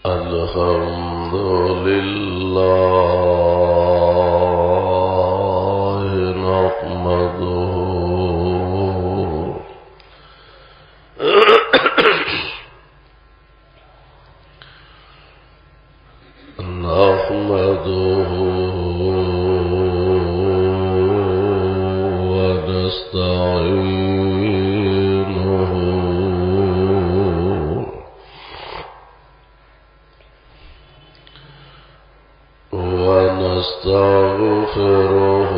الحمد لله نحمده ونستعينه ونستغفره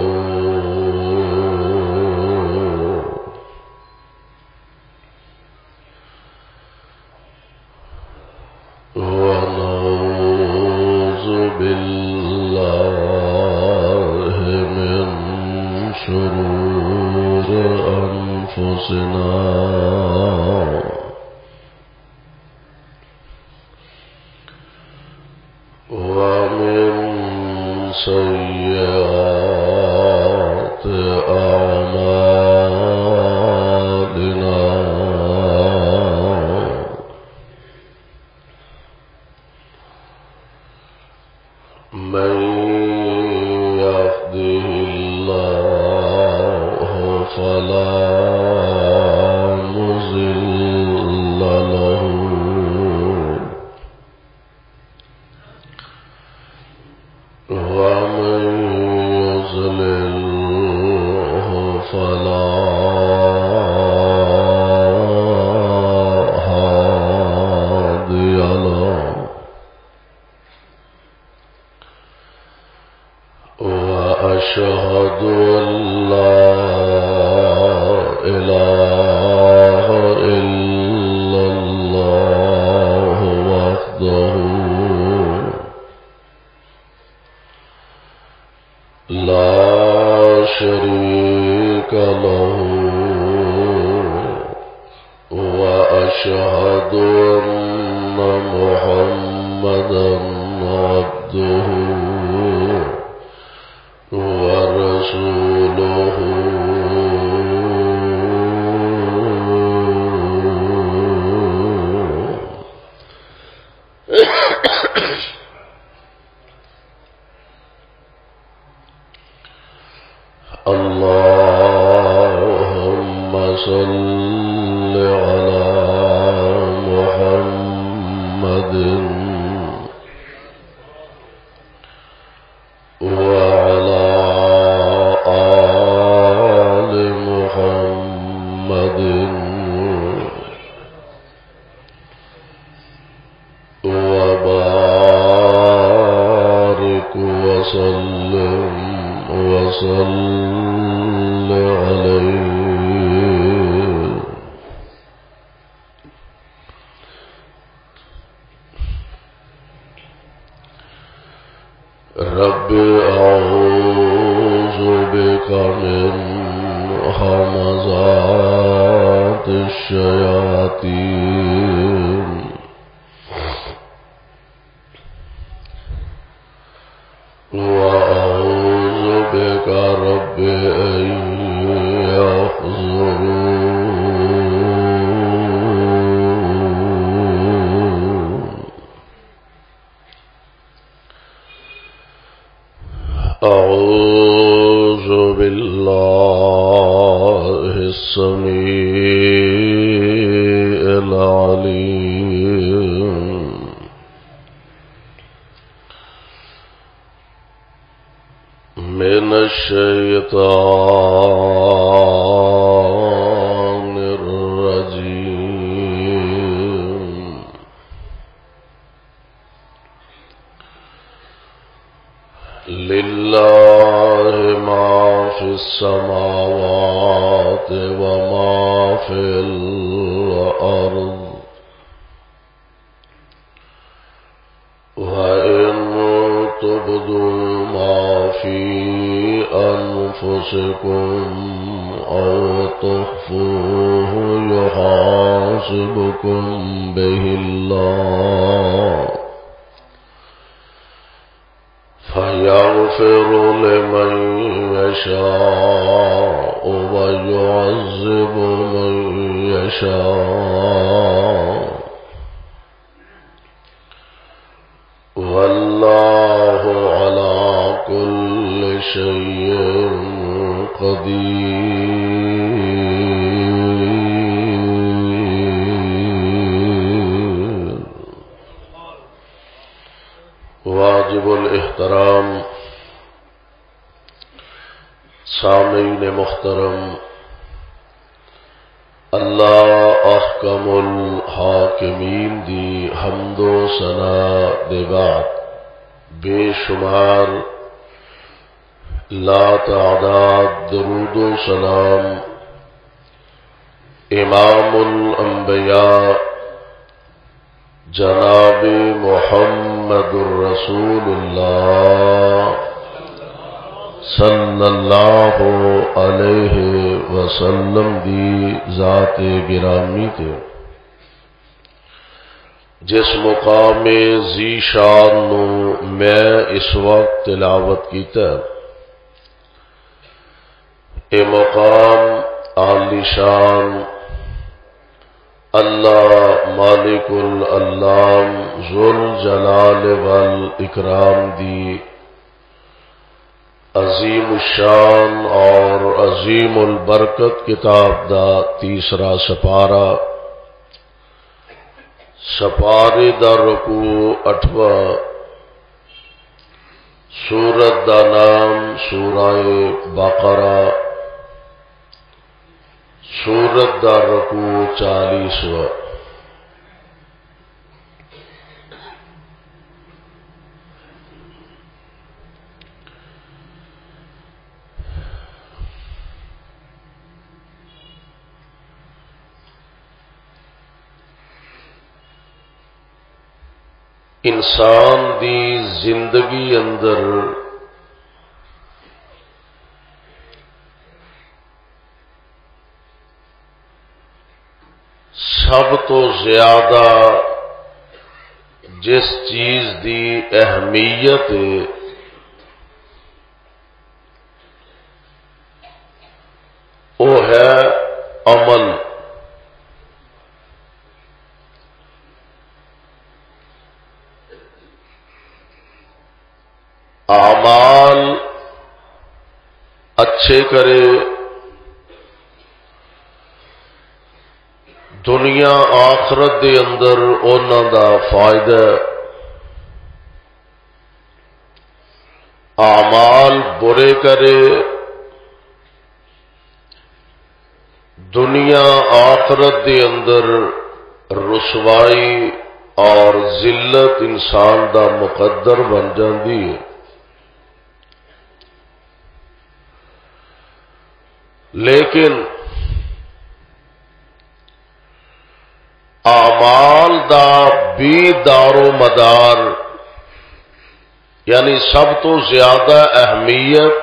ونعوذ بالله من شرور أنفسنا ومن سيئات أعمالنا من يهده الله فلا مضل له ومن يضلله فلا هادي له وأشهد أن لا إله إلا الله وحده لا شريك له وأشهد أن محمدا عبده ورسوله اللهم صل على محمد وعلى آل محمد وبارك وسلم عليه رب أعوذ بك من همزات الشياطين وأعوذ بك رب أن يحضرون أعوذ بالله السميع العليم من الشيطان الرجيم لله ما في السماوات وما في الأرض وإن تبدوا ما في أنفسكم أو تخفوه يحاسبكم به الله فيغفر لمن يشاء ويعذب من يشاء والله على كل شيء قدير. واجب الاحترام سامعین محترم، اللہ احکم الحاکمین دی حمد و ثنا دے بعد بے شمار لا تعداد درود و سلام امام الانبیاء جناب محمد الرسول اللہ صلی اللہ علیہ وسلم دی ذات گرامی تے جس مقام ذی شان نو میں اس وقت تلاوت کیتا اے مقام عالی شان اللہ مالک العلام ذوالجلال والاکرام دی عظیم الشان اور عظیم البرکت کتاب دا تیسرا سپارہ، سپارے دا رکوع 8واں، سورت دا نام سورہ بقرہ، سورت دا رکوع 40واں۔ انسان دی زندگی اندر سب تو زیادہ جس چیز دی اہمیت ہے وہ ہے عمل۔ اعمال اچھے کرے، دنیا آخرت دے اندر انہاں دا فائدہ، اعمال برے کرے، دنیا آخرت دے اندر رسوائی اور ذلت انسان دا مقدر بن جاندی ہے۔ لیکن اعمال دا بھی دار و مدار، یعنی سب تو زیادہ اہمیت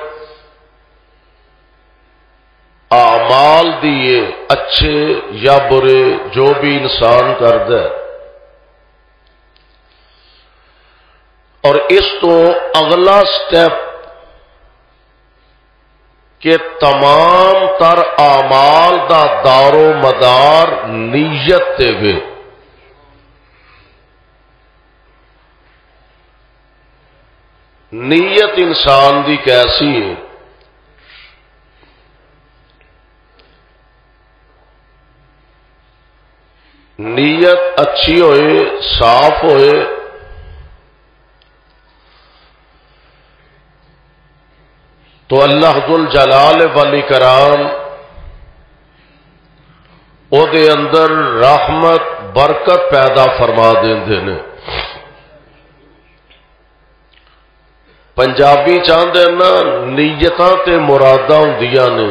اعمال دیے، اچھے یا برے جو بھی انسان کردا ہے، اور اس تو اگلا سٹیپ کہ تمام تر اعمال دا دار و مدار نیت تے وے۔ نیت انسان دی کیسی ہے؟ نیت اچھی ہوئے، صاف ہوئے تو اللہ ذوالجلال والاکرام او دے اندر رحمت برکت پیدا فرما دیندے نے۔ پنجابی چاہندے نا نیتاں تے مراداں ہوندیاں نے۔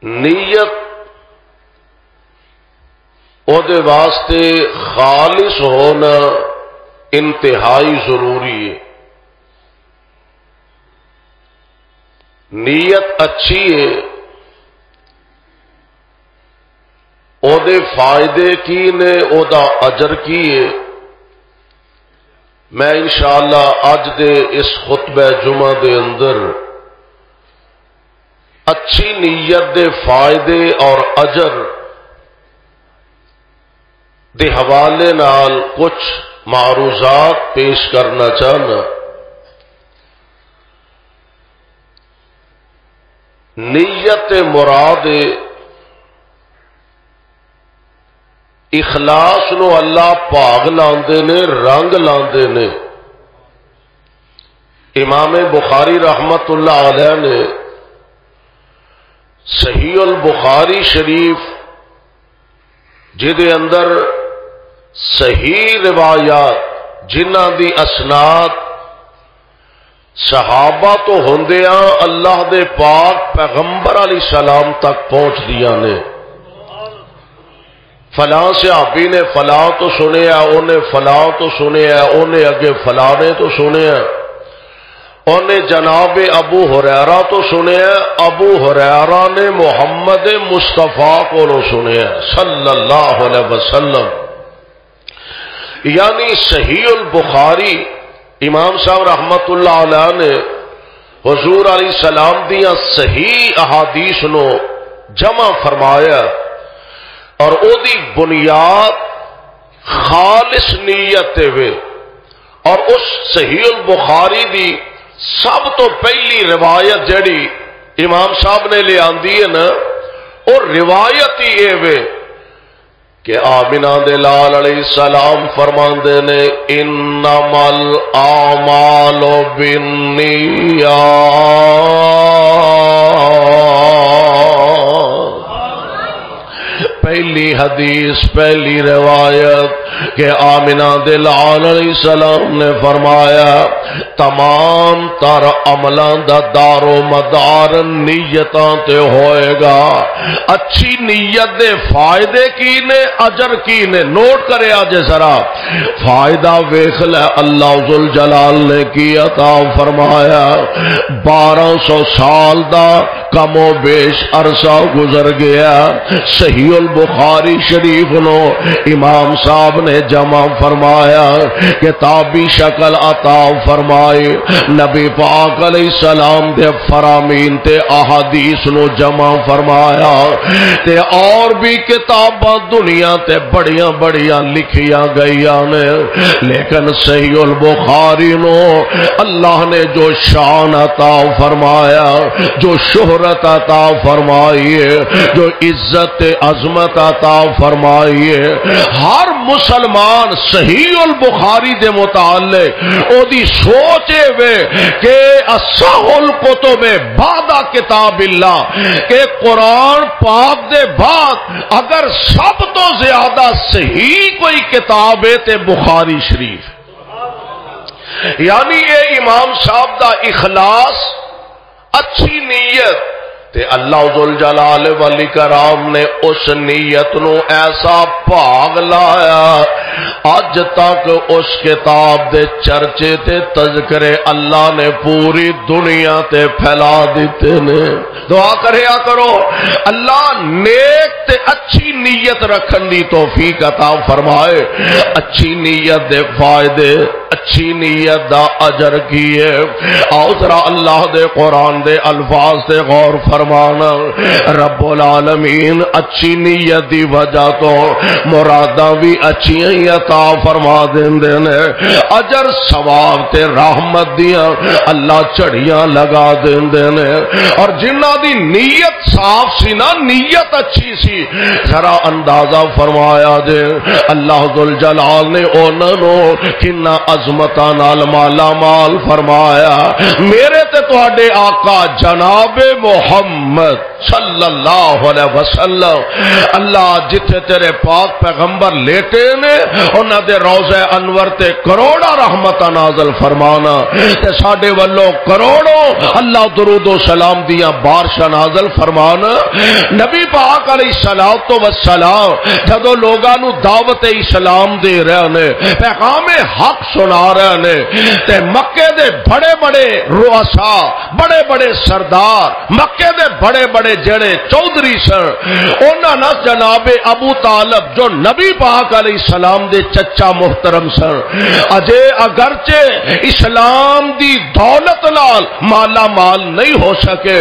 نیت او دے واسطے خالص ہونا انتہائی ضروری ہے۔ نیت اچھی ہے، او دے فائدے کی نے، او دا اجر کی ہے، میں انشاءاللہ اج دے اس خطبہ جمعہ دے اندر اچھی نیت دے فائدے اور اجر دے حوالے نال کچھ معروضات پیش کرنا چاہنا۔ نیت مراد اخلاص نو اللہ پاگ لاندے نے، رنگ لاندے نے۔ امام بخاری رحمت اللہ علیہ نے صحیح البخاری شریف جدے اندر صحیح روایات جنہ دی اسناد صحابہ تو ہوندیاں اللہ دے پاک پیغمبر علیہ السلام تک پہنچ دیا نے۔ فلاں صحابی نے فلاں تو سنیا، انہیں فلاں تو سنیا، انہیں اگے فلاں نے تو سنیا، انہیں جناب ابو ہریرہ تو سنیا، ابو ہریرہ نے محمد مصطفیٰ کو سنیا صلی اللہ علیہ وسلم۔ یعنی صحیح البخاری امام صاحب رحمت اللہ علیہ نے حضور علیہ السلام دیاں صحیح احادیث نو جمع فرمایا، اور او دی بنیاد خالص نیت ہوئے۔ اور اس صحیح البخاری دی سب تو پہلی روایت جڑی امام صاحب نے لے آندی ہے نا، اور روایت ہی اے وے کہ آمنہ دے لال علیہ السلام فرماندے نے انما الاعمال بالنیات۔ پہلی حدیث، پہلی روایت کہ آمنہ دے لال علیہ السلام نے فرمایا تمام تر عملاں دا دار و مدار نیتاں تے ہوئے گا۔ اچھی نیت دے فائدے کی نے، اجر کی نے، نوٹ کرے آج ذرا فائدہ ویکھ لے اللہ ذوالجلال نے کی عطا فرمایا۔ 1200 سال دا کم و بیش عرصہ گزر گیا، صحیح البخاری شریف نو امام صاحب نے جمع فرمایا، کتابی شکل عطا فرمائی، نبی پاک علیہ السلام دے فرامین تے احادیث نو جمع فرمایا، تے اور بھی کتاباں دنیا تے بڑیاں بڑیاں لکھیاں گئیاں نے، لیکن صحیح البخاری نو اللہ نے جو شان عطا فرمایا، جو شہرت عطا فرمائی ہے، جو عزت عظمت عطا فرمائی ہے، ہر مسلمان صحیح البخاری دے متعلق او دی سوچے وے کہ اصح الکتب بعد کتاب اللہ، کہ قرآن پاک دے بعد اگر سب تو زیادہ صحیح کوئی کتاب ہے تے بخاری شریف۔ یعنی یہ امام صاحب دا اخلاص، اچھی نیت تے اللہ ذوالجلال والاکرام نے اس نیت نو ایسا بھاگ لایا، اج تک اس کتاب دے چرچے تے تذکرے اللہ نے پوری دنیا تے پھیلا دیتے نے۔ دعا کریا کرو اللہ نیک تے اچھی نیت رکھن دی توفیق عطا فرمائے، اچھی نیت دے فائدے، اچھی نیت دا اجر کیے۔ آؤ ذرا اللہ دے قرآن دے الفاظ تے غور فرمانا۔ رب العالمین اچھی نیت دی وجہ تو مراداں بھی اچھیاں ہی عطا فرما دیندے نے، اجر ثواب تے رحمت دیاں اللہ چڑیاں لگا دیندے نے۔ اور جنہ دی نیت صاف سی نا، نیت اچھی سی، ذرا اندازہ فرمایا دے اللہ ذوالجلال نے انہاں نو کنا عظمتاں نال مالا مال فرمایا۔ میرے تے تہاڈے آقا جناب محمد صلی اللہ علیہ وسلم، اللہ جتھے تیرے پاک پیغمبر لیٹے نے انہاں دے روضہ انور تے کروڑا رحمت نازل فرمانا، تے ساڈے والوں کروڑوں اللہ درود و سلام دیاں بارشاں نازل فرمانا۔ نبی پاک علیہ الصلوۃ والسلام جدوں لوگاں نو دعوت اسلام دے رہے نے، پیغام حق سنا سنا رہے نے تے مکے دے بڑے بڑے رؤسا بڑے بڑے سردار مکے دے بڑے بڑے جڑے چودھری سن انہاں نال جناب ابو طالب جو نبی پاک علیہ السلام دے چچا محترم سن اجے اگرچہ اسلام دی دولت نال مالا مال نہیں ہو سکے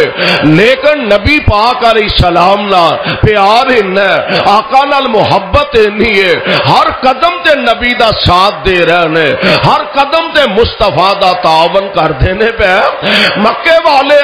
لیکن نبی پاک علیہ السلام نال پیار ہے آقا نال محبت نہیں ہے ہر قدم تے نبی دا ساتھ دے رہے نے ہر قدم تے مصطفیٰ دا تعاون کر دینے پہ مکے والے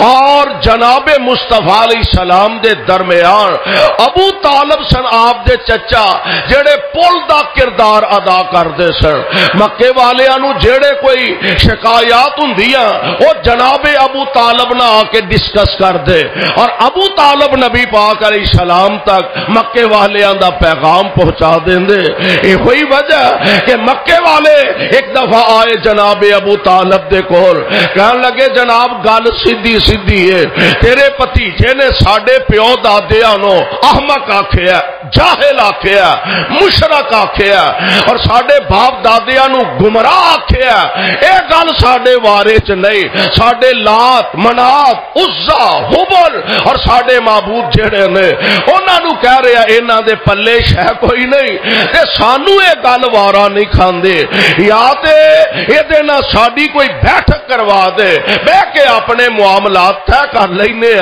اور جناب مصطفیٰ علیہ السلام دے درمیان ابو طالب سن آپ دے چچا جڑے پل دا کردار ادا کردے سن مکے والیاں نو جڑے کوئی شکایات ہوندیاں او جناب ابو طالب نہ آ کے ڈسکس کر دے اور ابو طالب نبی پاک علیہ السلام تک مکے والیاں دا پیغام پہنچا دیندے اے ہوئی وجہ کہ مکے والے ایک دفعہ آئے جناب ابو طالب دے کول کہن لگے جناب گل سیدھی سیدھی ہے تیرے بھتیجے نے ساڈے پیو دادیاں نو احمق آکھیا جاہل آکھیا مشرک آکھیا اور ساڈے باپ دادیاں نو گمراہ آکھیا اے گل ساڈے بارے چ نہیں ساڈے لات منات عزا حبل اور ساڈے معبود جڑے نے انہاں نو کہہ رہا انہاں دے پلے شے کوئی نہیں تے سانو اے گل وارا نہیں کھاندے یا تے اے دے نال ساڈی کوئی بیٹھک کروا دے بہ کے اپنے معاملات طے کر لینے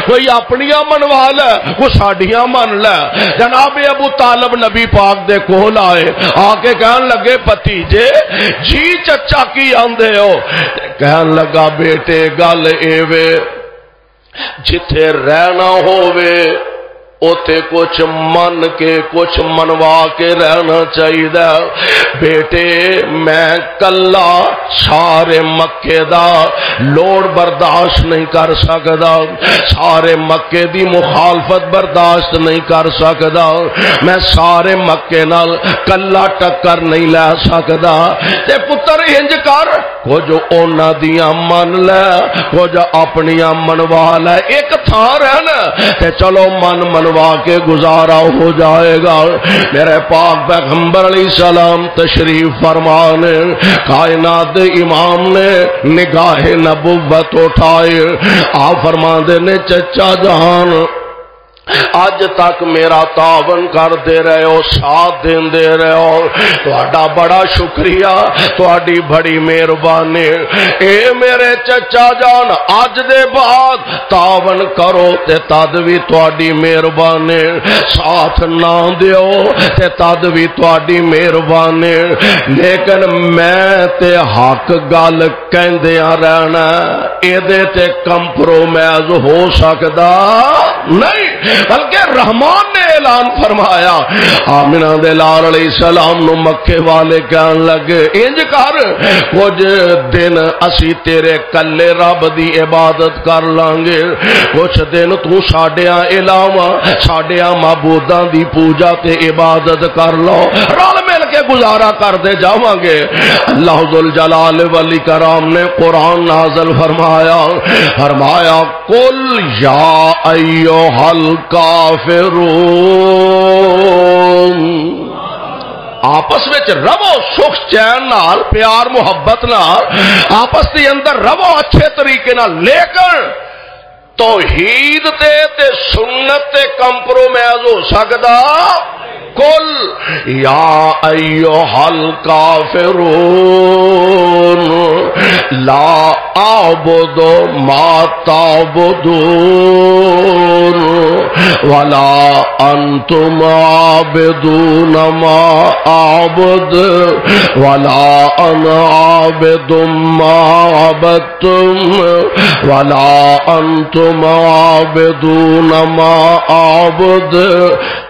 کوئی اپنیاں منوا لے کوئی ساڈیاں من لے جناب ابو طالب نبی پاک دے کول آئے آ کے کہن لگے بھتیجے جی چچا کی آندے ہو کہن لگا بیٹے گل ایوے جتھے رہنا ہووے اوتے کچھ من کے کچھ منوا کے رہنا چاہیے بیٹے میں کلا سارے مکے دا لوڑ برداشت نہیں کر سکدا سارے مکے دی مخالفت برداشت نہیں کر سکدا میں سارے مکے نال کلا ٹکر نہیں لے سکدا تے پتر انج کر کچھ اونا دیاں من لے کچھ اپنیاں منوا لے ایک تھا رہنا تے چلو من کے گزارا ہو جائے گا میرے پاک پیغمبر علیہ السلام تشریف فرمانے کائنات امام نے نگاہ نبوت اٹھائے آپ فرماندے نے چچا جان اج تک میرا تعاون کر دے رہے ہو ساتھ دین دے رہے ہو تہاڈا بڑا شکریہ تہاڈی بڑی مہربانی اے میرے چچا جان اج دے بعد تعاون کرو تے تد وی تہاڈی مہربانی ساتھ نہ دیو تے تد وی تہاڈی مہربانی لیکن میں تے حق گل کہندیاں رہنا اے دے تے کمپرومائز ہو سکدا نہیں بلکہ رحمان نے اعلان فرمایا آمنہ دے لال علیہ السلام نو مکے والے کہن لگے انج کر کچھ دن اسی تیرے کلے رب دی عبادت کر لانگے کچھ دن تو ساڈیاں علاوہ ساڈیاں معبوداں دی پوجا تے عبادت کر لو رل مل کے گزارا کر دے جاواں گے اللہ ذوالجلال والاکرام نے قرآن نازل فرمایا قل یا ایھا الکافرون آپس میں رو سکھ چین نال پیار محبت نال آپس کے اندر رو اچھے طریقے نال لیکن توحید تے سنت تے کمپرومائز ہو سکدا قل یا ایھا الکافرون لا اعبد ما تعبدون ولا انتم عابدون ما اعبد ولا انا عابد ما عبدتم ولا انتم عابدون ما اعبد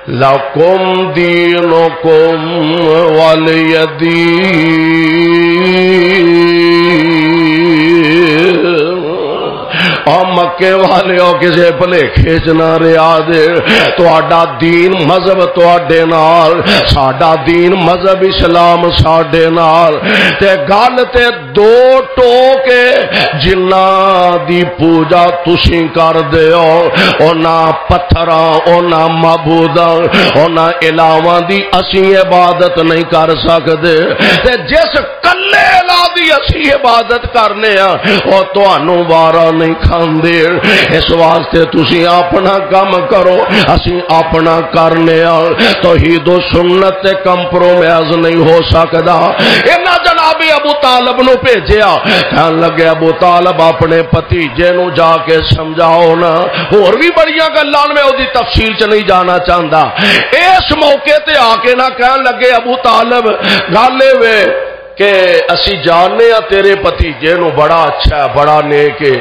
لکم دینکم ولی دین اور مکے والے ہو کسے بھلیکھے چ نہ رہا جے تہاڈا دین مذہب تہاڈے نال ساڈا دین مذہب اسلام ساڈے نال تے گل تے دو ٹوکے جنہاں دی پوجا تسی کر دیو اونا پتھراں اونا معبوداں اونا الہاواں دی اسی عبادت نہیں کر سکدے تے جس کلے الہ دی اسی عبادت کرنے ہاں او تانوں وارا نہیں کھاندے اس واسطے تسی اپنا کام کرو اسی اپنا کرنے ہاں توحید و سنت تے کمپرومائز نہیں ہو سکدا انہاں جناب ابو طالب نو بھیجیا کہن لگے ابو طالب اپنے بھتیجے نو جا کے سمجھاؤ نا اور بھی بڑیاں گلاں میں اودی تفصیل چ نہیں جانا چاہندا اس موقع تے آ کے نہ کہن لگے ابو طالب گل وے کہ اسی جاننے ہاں تیرے بھتیجے نو بڑا اچھا ہے بڑا نیک ہے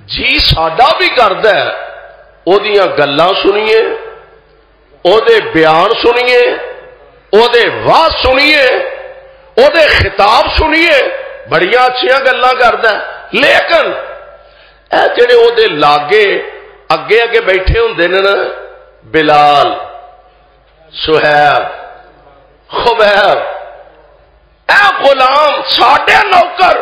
جی ساڈا بھی کردا ہے او دیاں گلاں سنیے او دے بیان سنیے او دے واز سنیے او دے خطاب سنیے بڑیاں اچھیاں گلاں کردا ہے لیکن اے جڑے او دے لاگے اگے اگے بیٹھے ہوندے نے نا بلال سہیب خبیب اے غلام ساڈے نوکر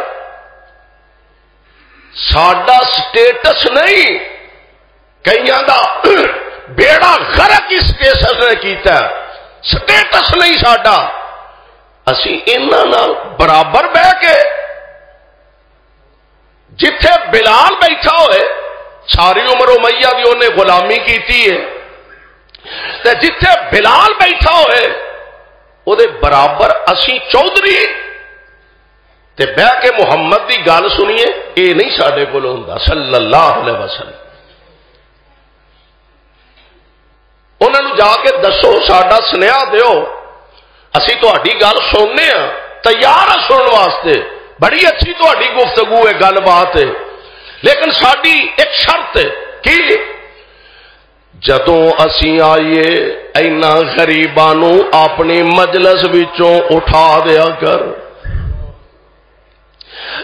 ساڈا سٹیٹس نہیں کئیاں دا بیڑا غرق اس کیسز نے کیتا ہے سٹیٹس نہیں ساڈا اسی انہاں نال برابر بہ کے جتھے بلال بیٹھا ہوئے ساری عمر امیہ دی انہیں غلامی کیتی ہے تے جتھے بلال بیٹھا ہوئے او دے برابر اسی چودھری تے بہ کے محمد دی گل سنیے اے نہیں ساڈے کول ہوندا صلی اللہ علیہ وسلم انہاں نوں جا کے دسو ساڈا سنیہا دیو اسی تہاڈی گل سننے ہاں تیار ہاں سنن واسطے بڑی اچھی تہاڈی گفتگو ہے گل بات ہے لیکن ساڈی ایک شرط ہے کہ جدوں اسی آئیے اینا غریباں نوں اپنی مجلس وچوں اٹھا دیا کر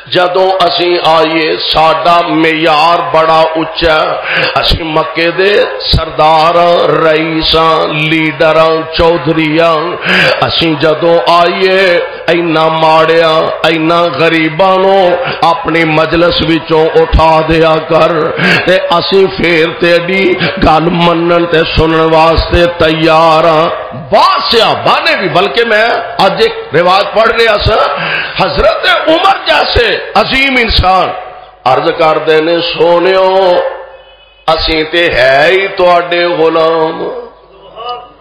جدوں اسی آئیے ساڈا معیار بڑا اچا اسی مکے دے سردار رئیساں لیڈراں چودھریاں اسی جدوں آئیے اینا ماڑیاں اینا غریباں نو اپنی مجلس وچوں اٹھا دیا کر تے اسی پھر تیری گل منن تے سنن واسطے تیار ہاں صحابہ نے بھی بلکہ میں آج ایک رواج پڑھ رہا سا حضرت عمر جیسے عظیم انسان عرض کر دینے سونیو اسی تے ہے ہی تواڈے غلام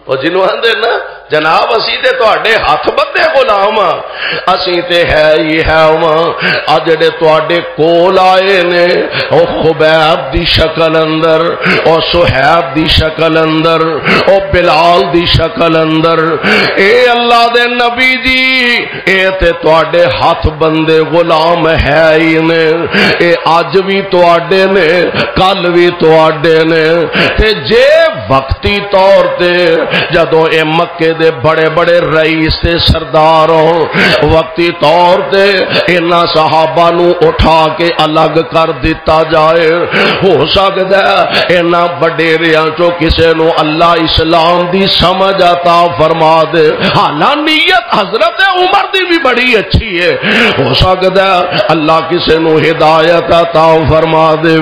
وہ جنہوں آندے نا جناب اسی تے تواڈے ہاتھ بدے غلام اسی تے ہے ہی ہے آ جڑے تواڈے کول آئے نے او خبیب دی شکل اندر او سہیب دی شکل اندر او بلال دی شکل اندر اے اللہ دے نبی دی اے تے تواڈے ہاتھ بندے غلام ہے ہی نے اے اج بھی تواڈے نے کل بھی تواڈے نے تے جے وقتی طور تے جدوں اے مکے دے بڑے بڑے رئیس تے سرداروں وقتی طور تے انہاں صحابہ نو اٹھا کے الگ کر دیتا جائے ہو سکدا ہے انہاں وڈیریاں چوں کسے نو اللہ اسلام دی سمجھ عطا فرما دے حالانکہ نیت حضرت عمر دی بھی بڑی اچھی ہے ہو سکدا ہے اللہ کسے نو ہدایت عطا فرما دے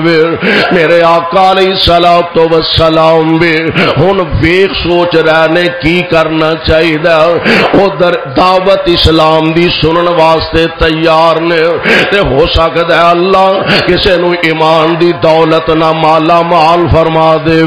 میرے آقا علیہ الصلوۃ والسلام بھی ہن ویکھ سوچ رہنے کی کرنا چاہیے ادھر دعوت اسلام دی سنن واسطے تیار نے تے ہو سکتا ہے اللہ کسے نو ایمان دی دولت نہ مالا مال فرما دے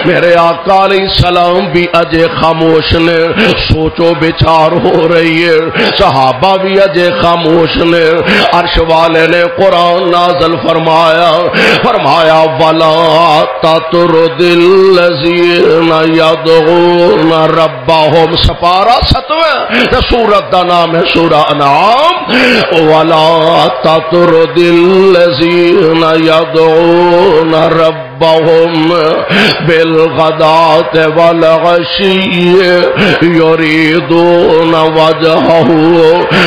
میرے آقا علیہ السلام بھی اجے خاموش نے سوچو بچار ہو رہی ہے صحابہ بھی اجے خاموش نے عرش والے نے قرآن نازل فرمایا ولا تطرد الذین یدعون ربهم سپارہ 7 سورت دا نام ہے سورہ انعام ولا تطرد الذین یدعون ربهم ربهم بالغداة والعشي يريدون وجهه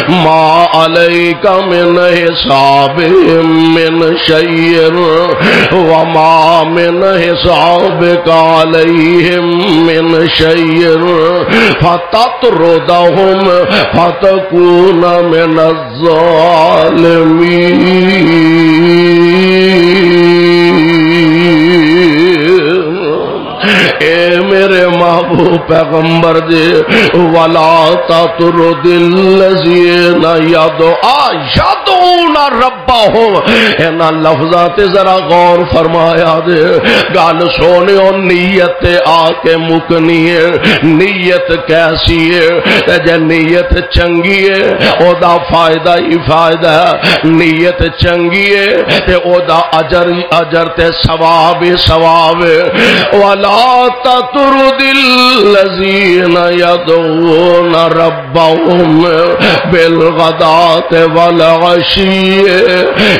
ما عليك من حسابهم من شيء وما من حسابك عليهم من شيء فتطردهم فتكون من اے میرے محبوب پیغمبر دے ولا تطرد الذین یدعون ربهم ان لفظات ذرا غور فرمایا دے گل سونیو نیت آ کے مکنی ہے نیت کیسی ہے جے نیت چنگی ہے او دا فائدہ ہی فائدہ ہے نیت چنگی ہے تے او دا اجر ہی اجر تے ثواب ہی ثواب ہے ولا تطرد الذین یدعون ربهم بالغداة والعشی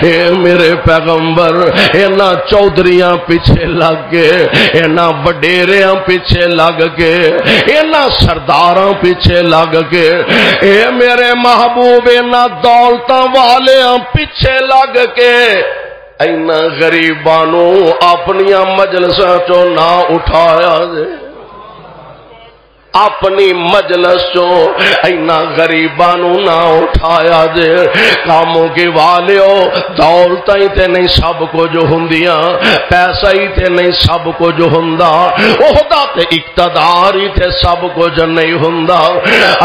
اے میرے پیغمبر اینا چودھریاں پیچھے لگ گئے اینا وڈیریاں پیچھے لگ گئے اینا سرداراں پیچھے لگ گئے اے میرے محبوب اینا دولتاں والیاں پیچھے لگ کے اینا غریبانو اپنیاں مجلساں چو نہ اٹھایا دے اپنی مجلس چو اینا غریبانو نہ اٹھایا دے کاموں کے والیو دولتاں ہی تے نہیں سب کو جو ہندیاں پیسہ ہی تے نہیں سب کو جو ہندا عہدہ تے اقتدار ہی تے سب کو جو نہیں ہندا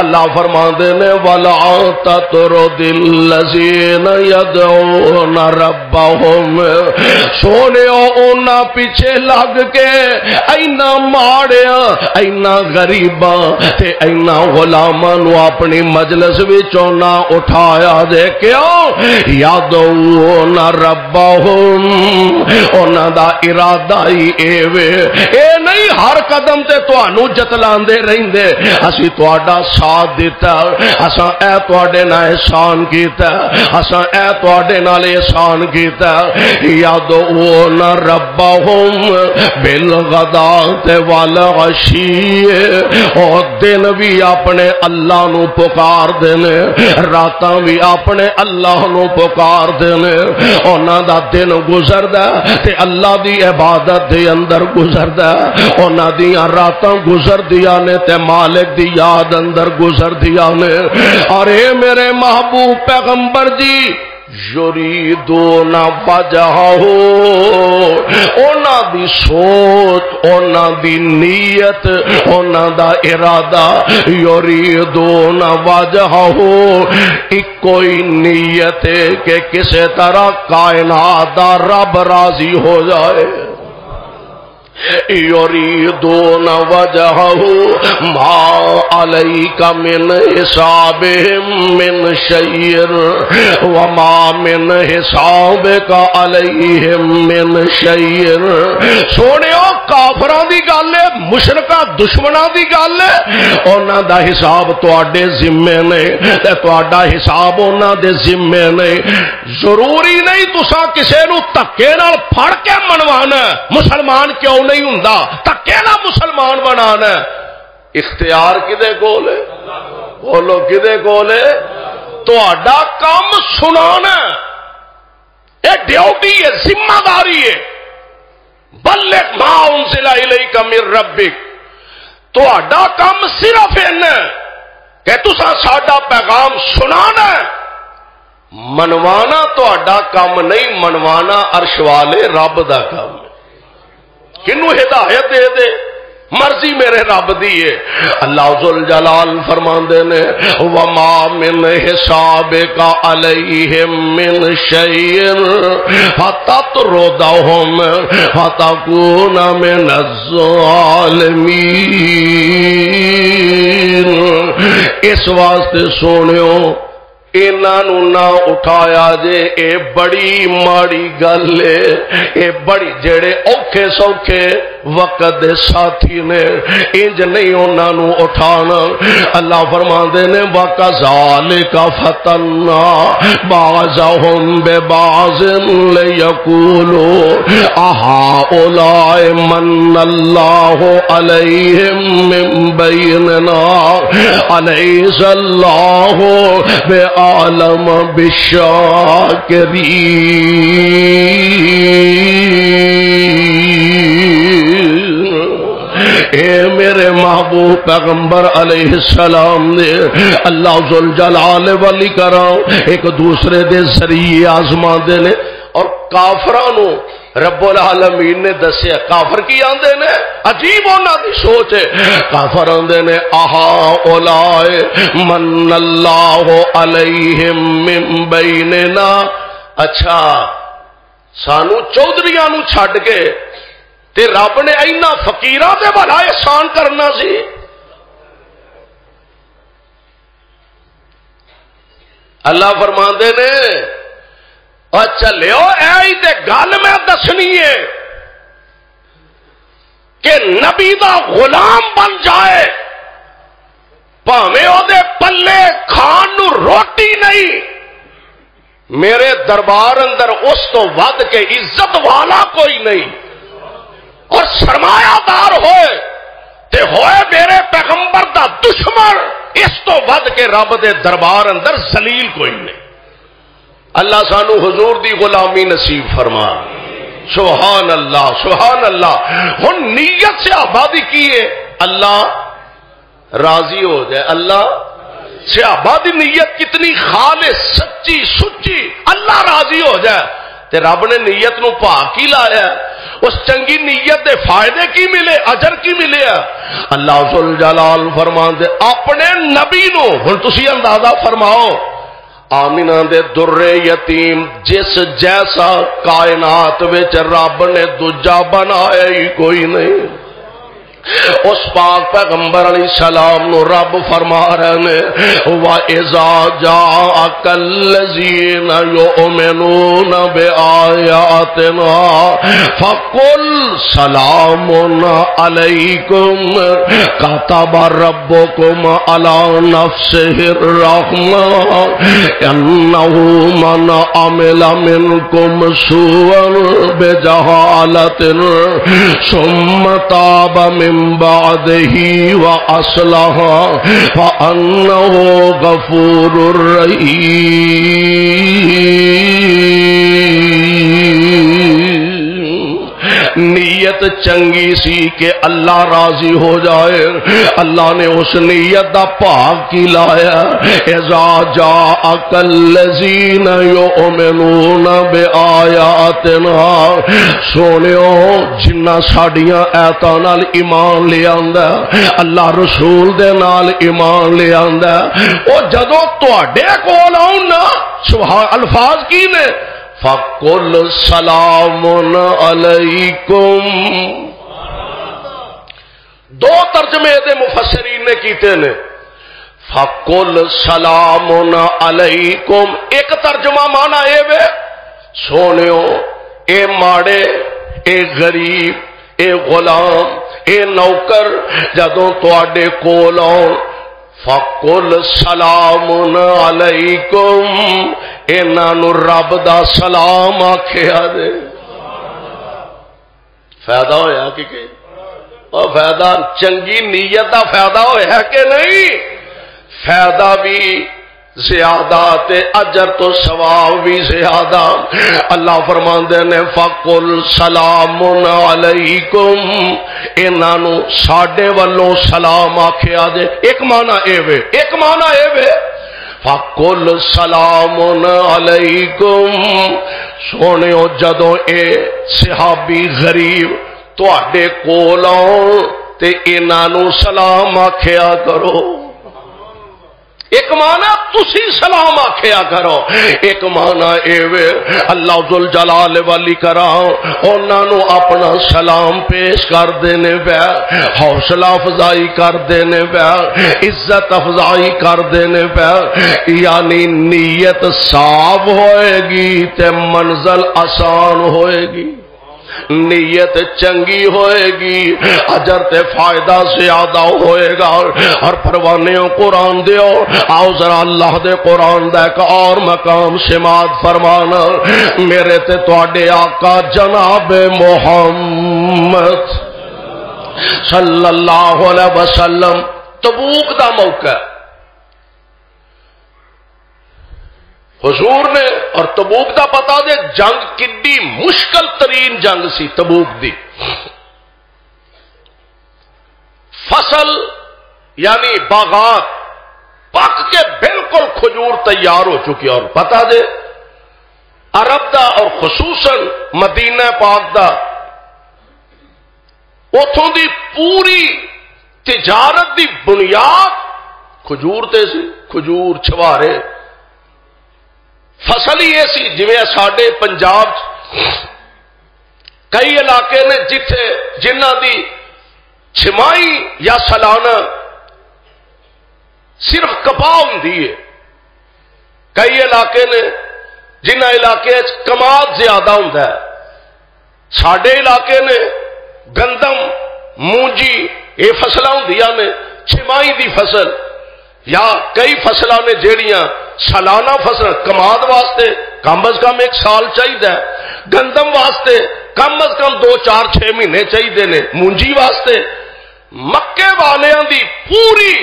اللہ فرماندے نے وَلَا تَطْرُدِ الَّذِينَ يَدْعُونَ رَبَّهُمْ سونیو اونا پیچھے لگ کے اینا ماڑیاں اینا غریب تے اینا غلاماں نو اپنی مجلس وچوں نہ اٹھایا دے کیوں یادون ربہم انہاں دا ارادہ ہی اے وے اے نہیں ہر قدم تے تانوں جتلاندے رہندے اسی تہاڈا ساتھ دیتا اساں اے تواڈے نال احسان کیتا اساں اے تواڈے نال احسان کیتا یادون ربہم بالغداۃ والعشی اور دن بھی اپنے اللہ نو پکار دینے راتاں بھی اپنے اللہ نو پکار دینے انہاں دا دن گزردا تے اللہ دی عبادت دے اندر گزردا انہاں دیاں راتاں گزردیاں نے تے مالک دی یاد اندر گزردیاں نے اور اے میرے محبوب پیغمبر جی یریدون وجہہ اونا دی سوچ اونا دی نیت اونا دا ارادہ یریدون وجہہ ایک کوئی نیت ہے کہ کسی طرح کائنات دا رب راضی ہو جائے یریدون وجہہ ما علیک من حسابہم من شیء وما من حسابک علیہم من شیء سونیو کافراں دی گل ہے مشرکاں دشمناں دی گل ہے انہاں دا حساب تواڈے ذمے نے تے تواڈا حساب انہاں دے ذمے نے ضروری نہیں تساں کسے نو دھکے نال پھڑ کے منوانا مسلمان کیوں نہیں ہوندا تکے نہ مسلمان بنانا اختیار کدے کول ہے بولو کدے کول ہے تہاڈا کام سنانا اے ڈیوٹی ہے ذمہ داری ہے بلغ ما انزل الیک من ربک تہاڈا کام صرف اینا کہ تساں ساڈا پیغام سنانا منوانا تہاڈا کام نہیں منوانا عرش والے رب دا کام ہے کنو ہدایت دے دے مرضی میرے رب دی ہے اللہ ذوالجلال فرماندے نے وما من حسابک علیہم من شیء فتطردہم فتکون من الظالمین اس واسطے سونیو انہاں نو نہ اٹھایا جے اے بڑی ماڑی گل ہے اے بڑی جڑے اوکھے سوکھے وقت دے ساتھی نے انج نہیں انہاں نو اٹھانا اللہ فرماندے نے وَكَذَلِكَ فَتَنَّا بَعْضَهُمْ بِبَعْضٍ لِيَقُولُوا أَهَؤُلَاءِ مَنَّ اللَّهُ عَلَيْهِمْ مِنْ بَيْنِنَا أَلَيْسَ اللَّهُ بِأَعْلَمَ بِالشَّاكِرِينَ اے میرے محبوب پیغمبر علیہ السلام نے اللہ ذوالجلال والاکرام ایک دوسرے دے ذریعے آزما دے نے اور کافرانو رب العالمین نے دسیا کافر کی آندے نے عجیب انہاں دی سوچ ہے کافر آندے نے آہا اولائے من اللہ علیہم من بیننا اچھا سانو چودھریاں نو چھڈ کے تے رب نے اینا فقیراں دے بھلا احسان کرنا سی اللہ فرماندے نے چلو اے تے گل میں دسنی ہے کہ نبی دا غلام بن جائے پاویں او دے پلے کھان نو روٹی نہیں میرے دربار اندر اس تو ود کے عزت والا کوئی نہیں اور سرمایہ دار ہوئے تے ہوئے میرے پیغمبر دا دشمن اس تو ود کے رب دے دربار اندر ذلیل کوئی نہیں اللہ سانو حضور دی غلامی نصیب فرما سبحان اللہ سبحان اللہ ہن نیت سے آبادی کیے اللہ راضی ہو جائے اللہ سے آبادی نیت کتنی خالص سچی سچی اللہ راضی ہو جائے تے رب نے نیت نو پاک ہی لایا اس چنگی نیت دے فائدے کی ملے اجر کی ملے اللہ ذوالجلال فرماندے اپنے نبی نو ہن تسی اندازہ فرماؤ آمینہ دے در یتیم جس جیسا کائنات وچ رب نے دوجا بنایا ہی کوئی نہیں اس پاک پیغمبر علیہ السلام نو رب فرما رہے ہیں وَإِذَا جَاءَكَ الَّذِينَ يُؤْمِنُونَ بِآيَاتِنَا فَقُلْ سَلَامٌ عَلَيْكُمْ كَتَبَ رَبُّكُمْ عَلَى نَفْسِهِ الرَّحْمَةَ أَنَّهُ مَنْ عَمِلَ مِنْكُمْ سُوءًا بِجَهَالَةٍ ثُمَّ تَابَ مِنْ بعده وأصلح فأنه غفور رحیم نیت چنگی سی کہ اللہ راضی ہو جائے اللہ نے اس نیت دا پاک کی لایا اذا جاءک الذین یؤمنون بآیاتنا سونیو جنہ ساڈیاں آیاتاں نال ایمان لے آندا اللہ رسول دے نال ایمان لے آندا او جدوں تواڈے کول آؤں نا سبحان الفاظ کی نے فَقُلْ سَلَامٌ عَلَيْكُمْ دو ترجمے دے مفسرین نے کیتے نے فَقُلْ سَلَامٌ عَلَيْكُمْ ایک ترجمہ مانا اے وے سونیو اے ماڑے اے غریب اے غلام اے نوکر جدوں تواڈے کول آؤ فَقُلْ سَلَامٌ عَلَيْكُمْ انہاں رب دا سلام آکھیا دے فائدہ ہویا کہ اور فائدہ چنگی نیت دا فائدہ ہویا کہ نہیں فائدہ بھی زیادہ تے اجر تو ثواب بھی زیادہ اللہ فرماندے نے فَقُلْ سَلَامٌ عَلَيْكُمْ انہاں ساڈے والوں سلام آکھیا دے ایک معنی اے وے فَقُلْ سَلَامٌ عَلَيْكُمْ سونیو جدوں اے صحابی غریب تواڈے کول آؤ تے انہاں سلام آکھیا کرو ایک معنی تسی سلام آکھیا کرو ایک معنی اے وے اللہ ذوالجلال والاکرام انہاں اپنا سلام پیش کر دینے پیا حوصلہ افزائی کر دینے پیا عزت افزائی کر دینے پیا یعنی نیت صاف ہوئے گی تے منزل آسان ہوئے گی نیت چنگی ہوئے گی اجر تے فائدہ زیادہ ہوئے گا۔ اور پروانیوں قرآن دیو، آؤ ذرا اللہ دے قرآن دا ایک اور مقام سماعت فرمانا، میرے تے تواڈے آقا جناب محمد صلی اللہ علیہ وسلم تبوک دا موقع حضور نے، اور تبوک دا پتا دے جنگ کڈی مشکل ترین جنگ سی تبوک دی۔ فصل یعنی باغات پک کے بالکل کھجور تیار ہو چکی، اور پتا دے عرب دا اور خصوصاً مدینہ پاک دا اتھوں دی پوری تجارت دی بنیاد کھجور تے سی، کھجور چھوارے فصل ہی ایسی جویں ساڈے پنجاب کئی علاقے نے جتھے جنہ دی چھمائی یا سالانہ صرف کپاہ ہوندی ہے، کئی علاقے نے جنہ علاقے کماد زیادہ ہوندا ہے، ساڈے علاقے نے گندم مونجی یہ فصلاں ہوندیاں نے چھمائی دی فصل، یا کئی فصلاں نے جیڑیاں سالانہ فصل کماد واسطے کم از کم ایک سال چاہیے، گندم واسطے کم از کم 2-4-6 مہینے چاہیے نے، مونجی واسطے مکے والیاں دی پوری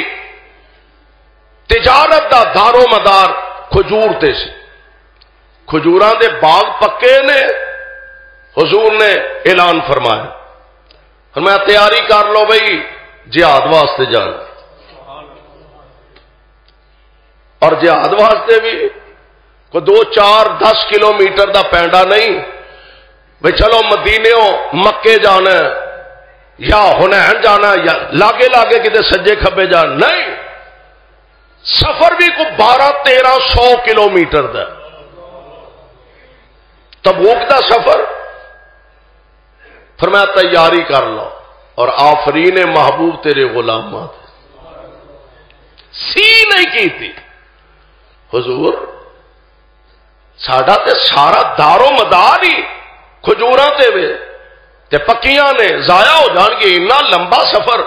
تجارت دا دارو مدار کھجور تے سی۔ کھجوراں دے باغ پکے نے، حضور نے اعلان فرمایا، فرمایا تیاری کر لو بھئی جہاد واسطے جانا، اور جہاد واسطے بھی کوئی 2-4-10 کلومیٹر دا پینڈا نہیں بھئی چلو مدینےوں مکے جانا ہے یا حنین جانا ہے یا لاگے لاگے کتے سجے کھبے جانا، نہیں، سفر بھی کوئی 1200-1300 کلومیٹر دا، تبوک دا سفر۔ فرمایا تیاری کر لو، اور آفرین محبوب تیرے غلامات سی نہیں کی تھی حضور، ساڈا تے سارا دارو مدار ہی کھجوراں تے وے تے پکیاں نے، ضائع ہو جان گے، اتنا لمبا سفر،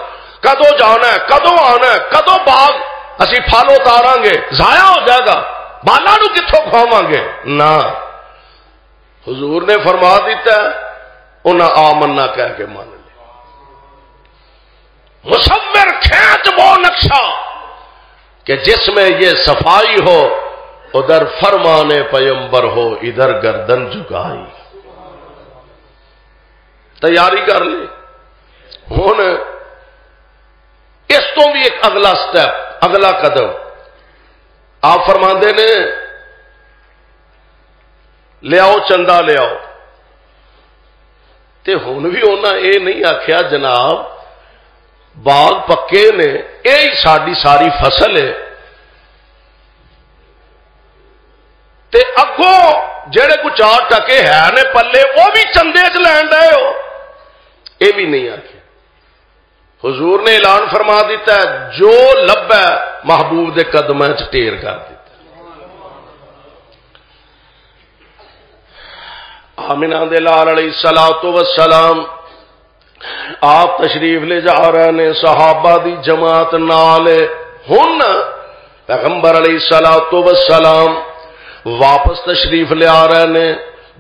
کدو جانا ہے کدو آنا ہے کدو باغ اسی پھل اتاراں گے، ضائع ہو جائے گا، بالا نو کتھوں کھواواں گے، نہ حضور نے فرما دیتا ہے، انہاں آمنا کہہ کے مان لے۔ مصور کھینچ وہ نقشہ کہ جس میں یہ صفائی ہو، ادھر فرمان پیمبر ہو، ادھر گردن جھکائی، تیاری کر لی۔ ہن اس تو بھی ایک اگلا سٹیپ، اگلا قدم آپ فرماندے نے، لے آؤ چندہ لے آؤ، تے ہن بھی انہاں اے نہیں آکھیا جناب باغ پکے نے، یہی ساری ساری فصل ہے، تے اگوں جڑے کچھ 4 ٹکے ہے نے پلے وہ بھی چندے چ لین ڈے ہو، یہ بھی نہیں آخیا۔ حضور نے اعلان فرما دیتا ہے جو لبا محبوب دے قدمیں چ ٹیر کر دیتا۔ آمنہ دے لال علیہ الصلوۃ والسلام آپ تشریف لے جا رہے نے، صحابہ دی جماعت نال، ہن پیغمبر علیہ الصلوۃ والسلام واپس تشریف لے آ رہے نے،